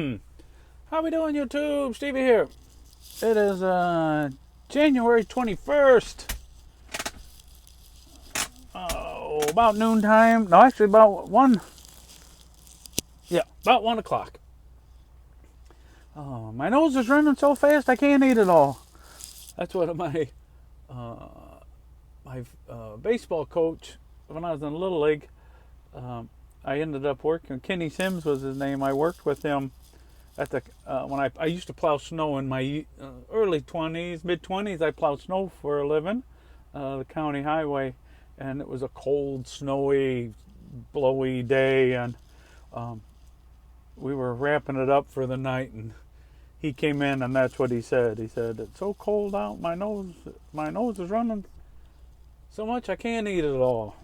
How we doing, YouTube? Stevie here. It is January 21st. Oh, about noontime. No, actually about 1. Yeah, about 1 o'clock. Oh, my nose is running so fast I can't eat it all. That's what my baseball coach, when I was in Little League, I ended up working. Kenny Sims was his name. I worked with him at the when I used to plow snow in my early 20s, mid 20s. I plowed snow for a living, the county highway, and it was a cold, snowy, blowy day, and we were wrapping it up for the night, and he came in, and that's what he said. He said, "It's so cold out, my nose is running so much I can't eat it all."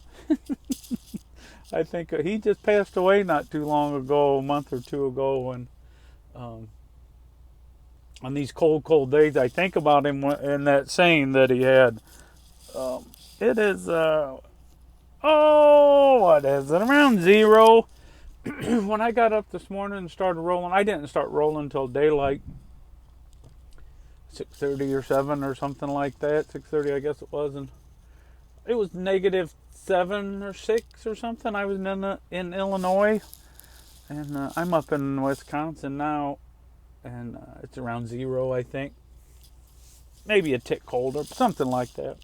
I think he just passed away not too long ago, a month or two ago, and um, on these cold days, I think about him in that saying that he had. It is, what is it? Around 0. When I got up this morning and started rolling, I didn't start rolling until daylight, 6:30 or 7 or something like that. 6:30, I guess it was, and it was -7 or 6 or something. I was in Illinois, and I'm up in Wisconsin now, and it's around 0, I think. Maybe a tick colder, something like that.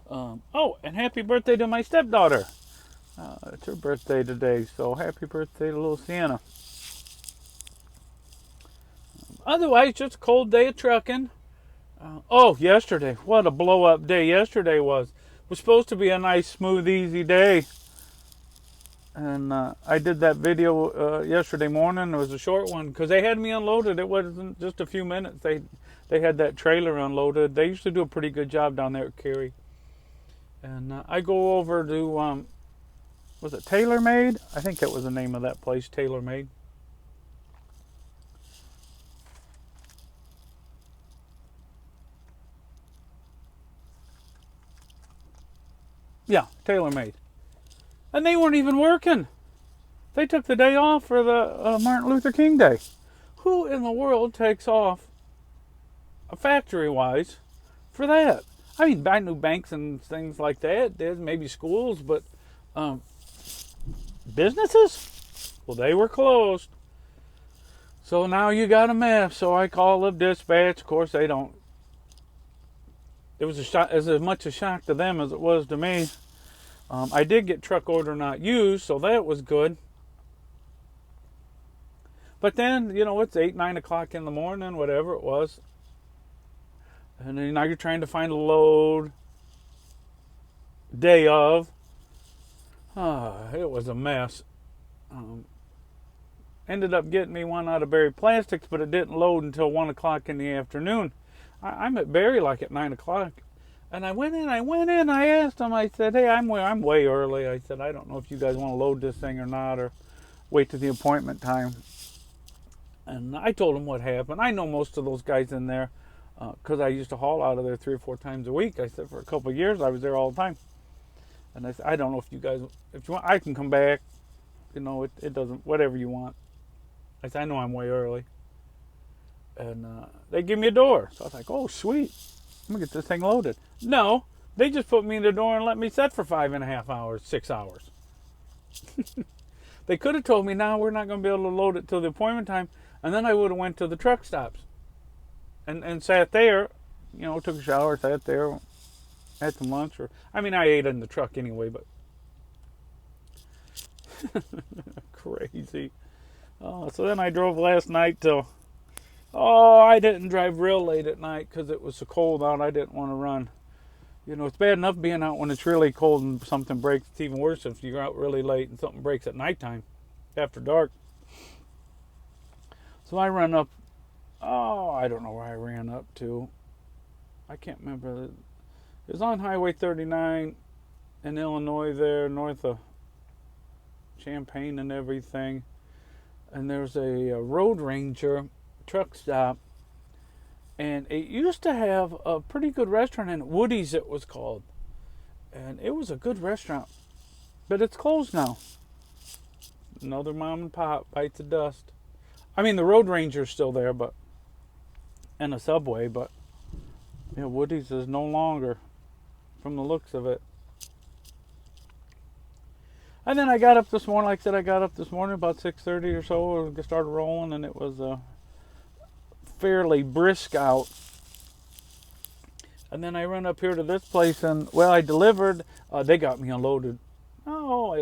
And happy birthday to my stepdaughter. It's her birthday today, so happy birthday to little Sienna. Otherwise, just a cold day of trucking. Yesterday, what a blow-up day yesterday was. It was supposed to be a nice, smooth, easy day. And I did that video yesterday morning. It was a short one because they had me unloaded. It wasn't just a few minutes. They had that trailer unloaded. They used to do a pretty good job down there at Cary. And I go over to, was it TaylorMade? I think that was the name of that place, TaylorMade. Yeah, TaylorMade. And they weren't even working. They took the day off for the Martin Luther King Day. Who in the world takes off, factory-wise, for that? I mean, I knew banks and things like that did, maybe schools, but businesses? Well, they were closed. So now you got a mess. So I call the dispatch. Of course, they don't. It was as much a shock to them as it was to me. I did get truck order not used, so that was good. But then, it's 8, 9 o'clock in the morning, whatever it was. And then now you're trying to find a load. Day of. It was a mess. Ended up getting me one out of Berry Plastics, but it didn't load until 1 o'clock in the afternoon. I'm at Berry like at 9 o'clock. And I went in, I asked them, I said, "Hey, I'm way early." I said, "I don't know if you guys want to load this thing or not, or wait till the appointment time." And I told them what happened. I know most of those guys in there, because I used to haul out of there 3 or 4 times a week. I said, for a couple of years, I was there all the time. And I said, "I don't know if you want, I can come back. It doesn't, whatever you want." I said, "I know I'm way early." And they give me a door. So I was like, "Oh, sweet. I'm going to get this thing loaded." No, they just put me in the door and let me set for 5.5 hours, 6 hours. They could have told me, "No, we're not going to be able to load it till the appointment time." And then I would have went to the truck stops and sat there, took a shower, sat there, had some lunch. I ate in the truck anyway, but crazy. So then I drove last night till, I didn't drive real late at night because it was so cold out. I didn't want to run. It's bad enough being out when it's really cold and something breaks. It's even worse if you're out really late and something breaks at nighttime, after dark. So I run up, I don't know where I ran up to. I can't remember. It was on Highway 39 in Illinois there, north of Champaign and everything. And there's a Road Ranger truck stop. And it used to have a pretty good restaurant in Woody's, it was called. And it was a good restaurant. But it's closed now. Another mom and pop bites of dust. I mean, the Road Ranger's still there, but and a Subway, but yeah, Woody's is no longer, from the looks of it. And then I got up this morning, like I said, I got up this morning about 6:30 or so, started rolling, and it was fairly brisk out. And then I run up here to this place, and, well, I delivered. They got me unloaded. Oh,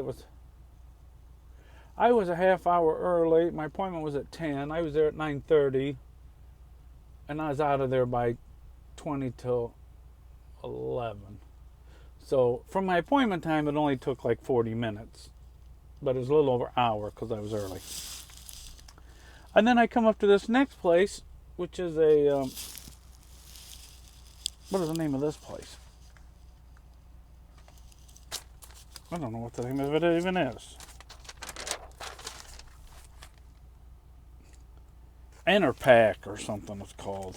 I was a half hour early. My appointment was at 10. I was there at 9:30, and I was out of there by 20 till 11. So from my appointment time, it only took like 40 minutes. But it was a little over an hour because I was early. And then I come up to this next place, which is a... what is the name of this place? I don't know what the name of it even is. Enerpac or something it's called.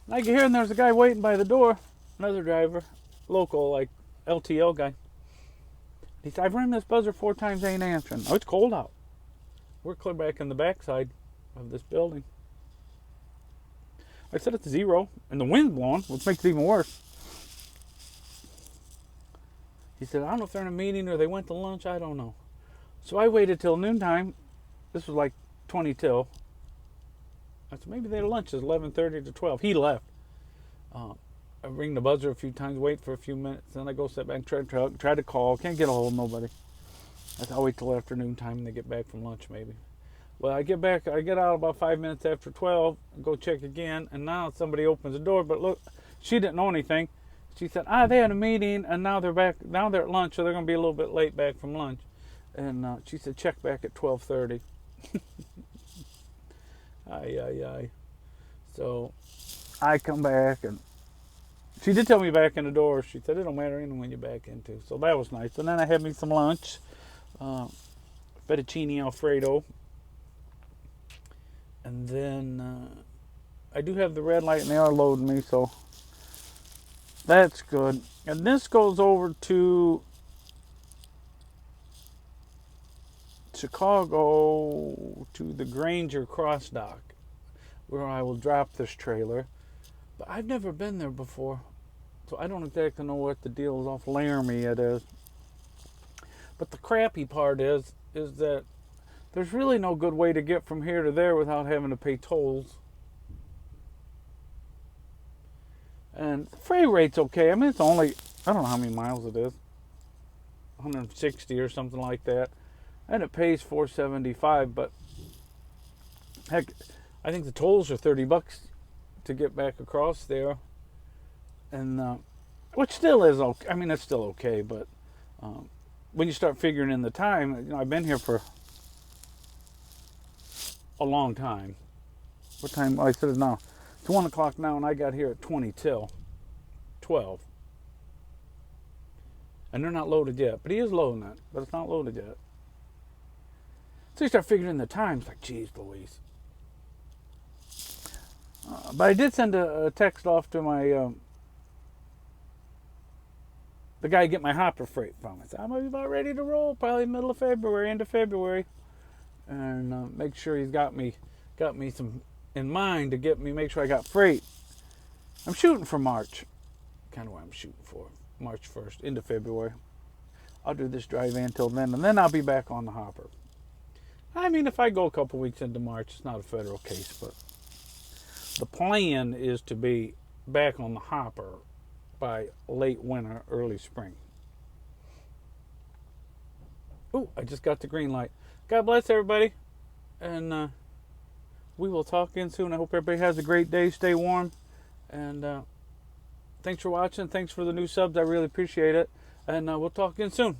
And I get here and there's a guy waiting by the door. Another driver. Local, like LTL guy. He said, I've run this buzzer 4 times, ain't answering. Oh, it's cold out. We're clear back in the backside of this building. I said it's 0, and the wind's blowing, which makes it even worse. He said, I don't know if they're in a meeting or they went to lunch, I don't know. So I waited till noontime. This was like 20 till. I said, maybe their lunch is 11:30 to 12. He left. I ring the buzzer a few times, wait for a few minutes, then I go sit back, try to call. Can't get a hold of nobody. I said, I'll wait till afternoon time and they get back from lunch maybe. Well, I get out about 5 minutes after 12, and go check again, and now somebody opens the door, but look, she didn't know anything. She said, they had a meeting, and now they're at lunch, so they're going to be a little bit late back from lunch. And she said, check back at 12:30. Aye. So I come back, and she did tell me back in the door. She said, it don't matter even when you're back in too. So that was nice. And then I had me some lunch. Fettuccine Alfredo. And then I do have the red light, and they are loading me, so that's good. And this goes over to Chicago, to the Granger Cross Dock, where I will drop this trailer. But I've never been there before, so I don't exactly know what the deal is. Off Laramie it is. But the crappy part is that there's really no good way to get from here to there without having to pay tolls. And the freight rate's okay. I mean, it's only, I don't know how many miles it is, 160 or something like that. And it pays $4.75, but heck, I think the tolls are $30 to get back across there. And, which still is okay. I mean, it's still okay, but when you start figuring in the time, I've been here for a long time. What time? I said it now. It's 1 o'clock now, and I got here at 20 till 12. And they're not loaded yet. But he is loading it, but it's not loaded yet. So you start figuring in the times, like, geez Louise. But I did send a text off to my the guy I get my hopper freight from. I said, I'm about ready to roll, probably middle of February, end of February. And make sure he's got me some in mind to get me, make sure I got freight. I'm shooting for March. Kind of what I'm shooting for. March 1st, into February. I'll do this dry van till then, and then I'll be back on the hopper. I mean, if I go a couple weeks into March, it's not a federal case, but the plan is to be back on the hopper by late winter, early spring. Ooh, I just got the green light. God bless everybody, and we will talk again soon. I hope everybody has a great day. Stay warm, and thanks for watching. Thanks for the new subs. I really appreciate it, and we'll talk again soon.